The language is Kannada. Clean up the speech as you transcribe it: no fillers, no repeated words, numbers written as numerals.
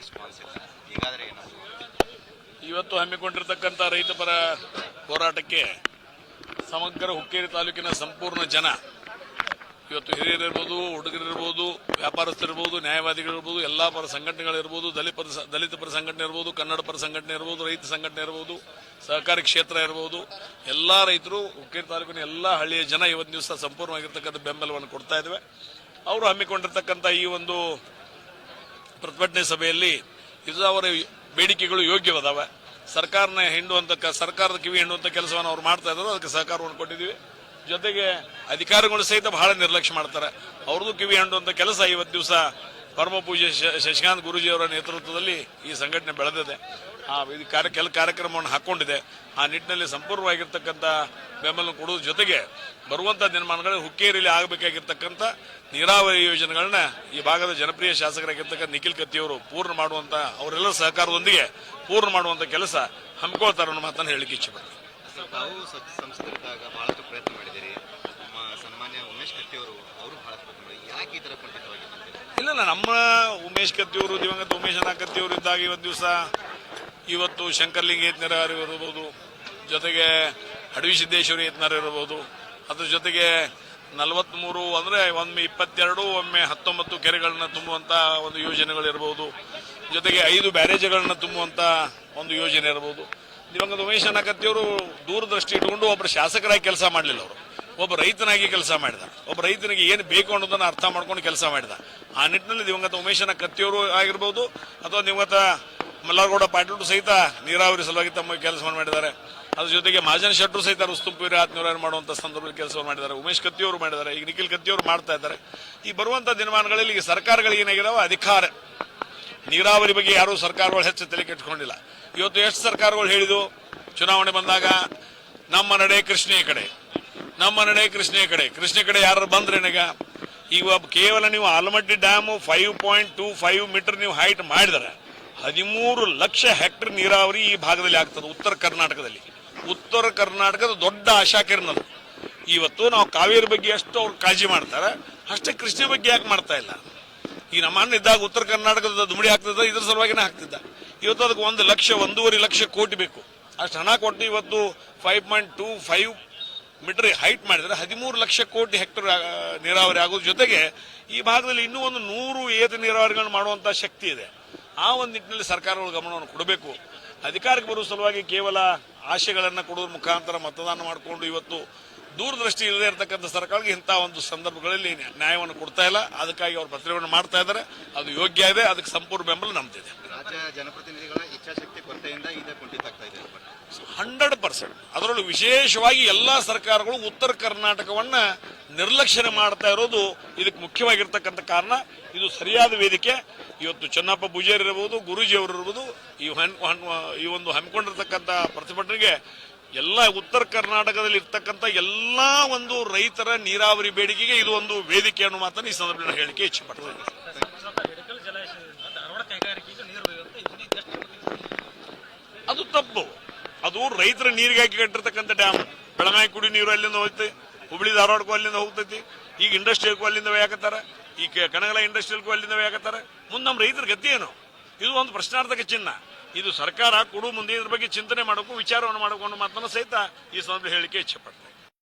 ರೆಸ್ಪಾನ್ಸ್ ಇಲ್ಲ. ಹೀಗಾದ್ರೆ ಏನು? ಇವತ್ತು ಹಮ್ಮಿಕೊಂಡಿರ್ತಕ್ಕಂಥ ರೈತ ಪರ ಹೋರಾಟಕ್ಕೆ ಸಮಗ್ರ ಹುಕ್ಕೇರಿ ತಾಲೂಕಿನ ಸಂಪೂರ್ಣ ಜನ, ಇವತ್ತು ಹಿರಿಯರಿರ್ಬೋದು, ಹುಡುಗರಿರ್ಬೋದು, ವ್ಯಾಪಾರಸ್ಥರಿರ್ಬೋದು, ನ್ಯಾಯವಾದಿಗಳಿರ್ಬೋದು, ಎಲ್ಲ ಪರ ಸಂಘಟನೆಗಳಿರ್ಬೋದು, ದಲಿತ ಪರ ಸಂಘಟನೆ ಇರ್ಬೋದು, ಕನ್ನಡ ಪರ ಸಂಘಟನೆ ಇರ್ಬೋದು, ರೈತ ಸಂಘಟನೆ ಇರ್ಬೋದು, ಸಹಕಾರಿ ಕ್ಷೇತ್ರ ಇರ್ಬೋದು, ಎಲ್ಲ ರೈತರು ಹುಕ್ಕೇರಿ ತಾಲೂಕಿನ ಎಲ್ಲ ಹಳ್ಳಿಯ ಜನ ಇವತ್ತು ದಿವಸ ಸಂಪೂರ್ಣವಾಗಿರ್ತಕ್ಕಂಥ ಬೆಂಬಲವನ್ನು ಕೊಡ್ತಾ ಇದ್ದೇವೆ. ಅವರು ಹಮ್ಮಿಕೊಂಡಿರ್ತಕ್ಕಂಥ ಈ ಒಂದು ಪ್ರತಿಭಟನೆ ಸಭೆಯಲ್ಲಿ ಇದು ಅವರ ಬೇಡಿಕೆಗಳು ಯೋಗ್ಯವದಾವೆ. ಸರ್ಕಾರದ ಕಿವಿ ಹಿಂಡುವಂತ ಕೆಲಸವನ್ನು ಅವ್ರು ಮಾಡ್ತಾ ಇದ್ದಾರೆ. ಅದಕ್ಕೆ ಸಹಕಾರವನ್ನು ಕೊಟ್ಟಿದ್ದೀವಿ. ಜೊತೆಗೆ ಅಧಿಕಾರಿಗಳು ಸಹಿತ ಬಹಳ ನಿರ್ಲಕ್ಷ್ಯ ಮಾಡ್ತಾರೆ. ಅವ್ರದ್ದು ಕಿವಿ ಹಿಂಡುವಂತ ಕೆಲಸ ಇವತ್ತು ದಿವಸ ಪರಮ ಪೂಜ್ಯ ಶಶಿಕಾಂತ್ ಗುರೂಜಿ ಅವರ ನೇತೃತ್ವದಲ್ಲಿ ಈ ಸಂಘಟನೆ ಬೆಳೆದಿದೆ. ಕೆಲ ಕಾರ್ಯಕ್ರಮವನ್ನು ಹಾಕೊಂಡಿದೆ. ಆ ನಿಟ್ಟಿನಲ್ಲಿ ಸಂಪೂರ್ಣವಾಗಿರ್ತಕ್ಕಂಥ ಬೆಂಬಲ ಕೊಡುವ ಜೊತೆಗೆ ಬರುವಂತ ದಿನಮಾನಗಳಲ್ಲಿ ಹುಕ್ಕೇರಿಯಲ್ಲಿ ಆಗಬೇಕಾಗಿರ್ತಕ್ಕಂಥ ನೀರಾವರಿ ಯೋಜನೆಗಳನ್ನ ಈ ಭಾಗದ ಜನಪ್ರಿಯ ಶಾಸಕರಾಗಿರ್ತಕ್ಕಂಥ ನಿಖಿಲ್ ಕತ್ತಿಯವರು ಪೂರ್ಣ ಮಾಡುವಂತ, ಅವರೆಲ್ಲ ಸಹಕಾರದೊಂದಿಗೆ ಪೂರ್ಣ ಮಾಡುವಂತ ಕೆಲಸ ಹಮ್ಮಿಕೊಳ್ತಾರೆ ಅನ್ನೋ ಮಾತನ್ನು ಹೇಳಿಕೆ ಇಚ್ಛೆಪಡ್ತೀನಿ. ತಾವು ಸಂಸದರಿದ್ದಾಗ ಬಹಳಷ್ಟು ಪ್ರಯತ್ನ ಮಾಡಿದ್ದೀರಿ. ನಮ್ಮ ಸನ್ಮಾನ್ಯ ಉಮೇಶ್ ಕತ್ತಿಯವರು ಬಹಳಷ್ಟು ಪ್ರಯತ್ನ ಮಾಡಿದ್ದಾರೆ. ಯಾಕೆ ಈ ತರ ಕುಂಠಿತವಾಗಿದೆ? ಇಲ್ಲ, ನಮ್ಮ ಉಮೇಶ್ ಕತ್ತಿಯವರು, ದಿವಂಗತ ಉಮೇಶ್ ಕತ್ತಿಯವರು ಇದ್ದಾಗ ಇವತ್ತು ಶಂಕರ್ಲಿಂಗ ಯತ್ನಾರ್ ಇರಬಹುದು, ಜೊತೆಗೆ ಅಡವಿ ಸಿದ್ದೇಶ್ವರಿ ಯತ್ನಾರ್ ಇರಬಹುದು, ಅದ್ರ ಜೊತೆಗೆ 43 ಅಂದ್ರೆ ಒಮ್ಮೆ 22 ಒಮ್ಮೆ 19 ಕೆರೆಗಳನ್ನ ತುಂಬುವಂತ ಒಂದು ಯೋಜನೆಗಳಿರಬಹುದು, ಜೊತೆಗೆ 5 ಬ್ಯಾರೇಜ್ಗಳನ್ನ ತುಂಬುವಂತ ಒಂದು ಯೋಜನೆ ಇರಬಹುದು. ದಿವಂಗತ ಉಮೇಶ್ ಕತ್ತಿಯವರು ದೂರದೃಷ್ಟಿ ಇಟ್ಟುಕೊಂಡು ಒಬ್ಬರು ಶಾಸಕರಾಗಿ ಕೆಲಸ ಮಾಡಲಿಲ್ಲ. ಅವರು ಒಬ್ಬ ರೈತನಾಗಿ ಕೆಲಸ ಮಾಡಿದ. ಒಬ್ಬ ರೈತನಿಗೆ ಏನು ಬೇಕು ಅನ್ನೋದನ್ನ ಅರ್ಥ ಮಾಡ್ಕೊಂಡು ಕೆಲಸ ಮಾಡಿದ. ಆ ನಿಟ್ಟಿನಲ್ಲಿ ದಿವಂಗತ ಉಮೇಶ್ ಕತ್ತಿಯವರು ಆಗಿರ್ಬೋದು ಅಥವಾ ದಿವಂಗತ ಮಲ್ಲಾರಗೌಡ ಪಾಟೀಲ್ ಸಹಿತ ನೀರಾವರಿ ಸಲುವಾಗಿ ತಮ್ಮ ಕೆಲಸವನ್ನು ಮಾಡಿದ್ದಾರೆ. ಅದ್ರ ಜೊತೆಗೆ ಮಹಾಜನ್ ಶೆಟ್ಟರು ಸಹಿತ ರುಸ್ತುಂಪುರಿ ಆತ್ಮೀಯರು ಮಾಡುವಂತ ಸಂದರ್ಭದಲ್ಲಿ ಕೆಲಸವನ್ನು ಮಾಡಿದ್ದಾರೆ. ಉಮೇಶ್ ಕತ್ತಿಯವರು ಮಾಡಿದ್ದಾರೆ. ಈಗ ನಿಖಿಲ್ ಕತ್ತಿಯವರು ಮಾಡ್ತಾ ಇದ್ದಾರೆ. ಈ ಬರುವಂತ ದಿನಮಾನಗಳಲ್ಲಿ ಈಗ ಸರ್ಕಾರಗಳಿಗೆ ಏನಾಗಿದಾವ ಅಧಿಕಾರ, ನೀರಾವರಿ ಬಗ್ಗೆ ಯಾರು ಸರ್ಕಾರಗಳು ಹೆಚ್ಚು ತಲೆ ಕೆಟ್ಟಿಕೊಂಡಿಲ್ಲ. ಇವತ್ತು ಎಷ್ಟು ಸರ್ಕಾರಗಳು ಹೇಳಿದ್ವು ಚುನಾವಣೆ ಬಂದಾಗ, ನಮ್ಮ ನಡೆ ಕೃಷ್ಣೆಯ ಕಡೆ, ನಮ್ಮ ನಡೆ ಕೃಷ್ಣೆಯ ಕಡೆ. ಕೃಷ್ಣೆ ಕಡೆ ಯಾರು ಬಂದ್ರೆ ಈಗ ಕೇವಲ ನೀವು ಆಲಮಟ್ಟಿ ಡ್ಯಾಮ್ 5.25 ಮೀಟರ್ ನೀವು ಹೈಟ್ ಮಾಡಿದರೆ 13 ಲಕ್ಷ ಹೆಕ್ಟರ್ ನೀರಾವರಿ ಈ ಭಾಗದಲ್ಲಿ ಆಗ್ತದೆ. ಉತ್ತರ ಕರ್ನಾಟಕದ ದೊಡ್ಡ ಆಶಾ ಕಿರಣ ಅದು. ಇವತ್ತು ನಾವು ಕಾವೇರಿ ಬಗ್ಗೆ ಎಷ್ಟು ಅವ್ರು ಕಾಳಜಿ ಮಾಡ್ತಾರೆ, ಅಷ್ಟೇ ಕೃಷ್ಣ ಬಗ್ಗೆ ಯಾಕೆ ಮಾಡ್ತಾ ಇಲ್ಲ? ಈ ನಮ್ಮ ಅಣ್ಣ ಇದ್ದಾಗ ಉತ್ತರ ಕರ್ನಾಟಕದ ದುಮಿಡಿ ಆಗ್ತದ, ಇದ್ರ ಸಲುವಾಗಿನೇ ಆಗ್ತಿದ್ದ. ಇವತ್ತು ಅದಕ್ಕೆ 1,1.5 ಲಕ್ಷ ಕೋಟಿ ಬೇಕು. ಅಷ್ಟು ಹಣ ಕೊಟ್ಟು ಇವತ್ತು 5.25 ಮೀಟರ್ ಹೈಟ್ ಮಾಡಿದ್ರೆ 13 ಲಕ್ಷ ಕೋಟಿ ಹೆಕ್ಟರ್ ನೀರಾವರಿ ಆಗೋದ್ರ ಜೊತೆಗೆ ಈ ಭಾಗದಲ್ಲಿ ಇನ್ನೂ ಒಂದು 100 ಏತ ನೀರಾವರಿಗಳನ್ನು ಮಾಡುವಂತ ಶಕ್ತಿ ಇದೆ. ಆ ಒಂದು ನಿಟ್ಟಿನಲ್ಲಿ ಸರ್ಕಾರಗಳು ಗಮನವನ್ನು ಕೊಡಬೇಕು. ಅಧಿಕಾರಕ್ಕೆ ಬರುವ ಸಲುವಾಗಿ ಕೇವಲ ಆಶೆಗಳನ್ನು ಕೊಡುವ ಮುಖಾಂತರ ಮತದಾನ ಮಾಡಿಕೊಂಡು ಇವತ್ತು ದೂರದೃಷ್ಟಿ ಇಲ್ಲದೆ ಇರತಕ್ಕಂಥ ಸರ್ಕಾರಕ್ಕೆ ಇಂಥ ಒಂದು ಸಂದರ್ಭಗಳಲ್ಲಿ ನ್ಯಾಯವನ್ನು ಕೊಡ್ತಾ ಇಲ್ಲ. ಅದಕ್ಕಾಗಿ ಅವರು ಪ್ರತಿಭಟನೆ ಮಾಡ್ತಾ ಇದ್ದಾರೆ. ಅದು ಯೋಗ್ಯ ಇದೆ. ಅದಕ್ಕೆ ಸಂಪೂರ್ಣ ಬೆಂಬಲ ನಮ್ದಿದೆ. ರಾಜ್ಯ ಜನಪ್ರತಿನಿಧಿಗಳ ಇಚ್ಛಾಶಕ್ತಿ ಕೊರತೆಯಿಂದ ಈಗ ಕುಂಠಿತಾಗ್ತಾ ಇದೆ 100%. ಅದರಲ್ಲೂ ವಿಶೇಷವಾಗಿ ಎಲ್ಲಾ ಸರ್ಕಾರಗಳು ಉತ್ತರ ಕರ್ನಾಟಕವನ್ನ ನಿರ್ಲಕ್ಷ್ಯ ಮಾಡ್ತಾ ಇರೋದು ಇದಕ್ಕೆ ಮುಖ್ಯವಾಗಿರ್ತಕ್ಕಂಥ ಕಾರಣ. ಇದು ಸರಿಯಾದ ವೇದಿಕೆ. ಇವತ್ತು ಚೆನ್ನಪ್ಪ ಪೂಜಾರಿ ಇರಬಹುದು, ಗುರೂಜಿ ಅವರು ಇರಬಹುದು, ಈ ಒಂದು ಹಮ್ಮಿಕೊಂಡಿರ್ತಕ್ಕಂಥ ಪ್ರತಿಭಟನೆಗೆ ಎಲ್ಲ ಉತ್ತರ ಕರ್ನಾಟಕದಲ್ಲಿ ಇರ್ತಕ್ಕಂಥ ಎಲ್ಲಾ ಒಂದು ರೈತರ ನೀರಾವರಿ ಬೇಡಿಕೆಗೆ ಇದು ಒಂದು ವೇದಿಕೆ ಅನ್ನೋ ಮಾತನ್ನು ಈ ಸಂದರ್ಭದಲ್ಲಿ ಹೇಳಿಕೆ ಇಚ್ಛೆಪಡ್ತೇನೆ. ಅದು ತಪ್ಪು. ಅದು ರೈತರ ನೀರಿಗಾಗಿ ಕಟ್ಟಿರ್ತಕ್ಕಂಥ ಡ್ಯಾಮ್. ಬೆಳಗಾವಿ ಕುಡಿ ನೀರು ಅಲ್ಲಿಂದ ಹೋಗ್ತೈತಿ, ಹುಬ್ಳಿ ಧಾರವಾಡಕ್ಕೂ ಅಲ್ಲಿಂದ ಹೋಗ್ತೈತಿ, ಈಗ ಇಂಡಸ್ಟ್ರಿಯಲ್ಗೂ ಅಲ್ಲಿಂದ ವ್ಯಾಕತ್ತಾರೆ, ಈ ಕನಗಲ ಇಂಡಸ್ಟ್ರಿಯಲ್ಗೂ ಅಲ್ಲಿಂದ ವ್ಯಾಕತ್ತಾರೆ. ಮುಂದೆ ನಮ್ಮ ರೈತರ ಗತಿ ಏನು? ಇದು ಒಂದು ಪ್ರಶ್ನಾರ್ಥಕ ಚಿಹ್ನ. ಇದು ಸರ್ಕಾರ ಕೊಡು ಮುಂದೆ ಇದ್ರ ಬಗ್ಗೆ ಚಿಂತನೆ ಮಾಡಬೇಕು, ವಿಚಾರವನ್ನು ಮಾಡಬೇಕು ಅನ್ನೋ ಮಾತನ್ನು ಸಹಿತ ಈ ಸಂದರ್ಭದಲ್ಲಿ ಹೇಳಿಕೆ ಇಚ್ಛೆಪಡ್ತಾರೆ.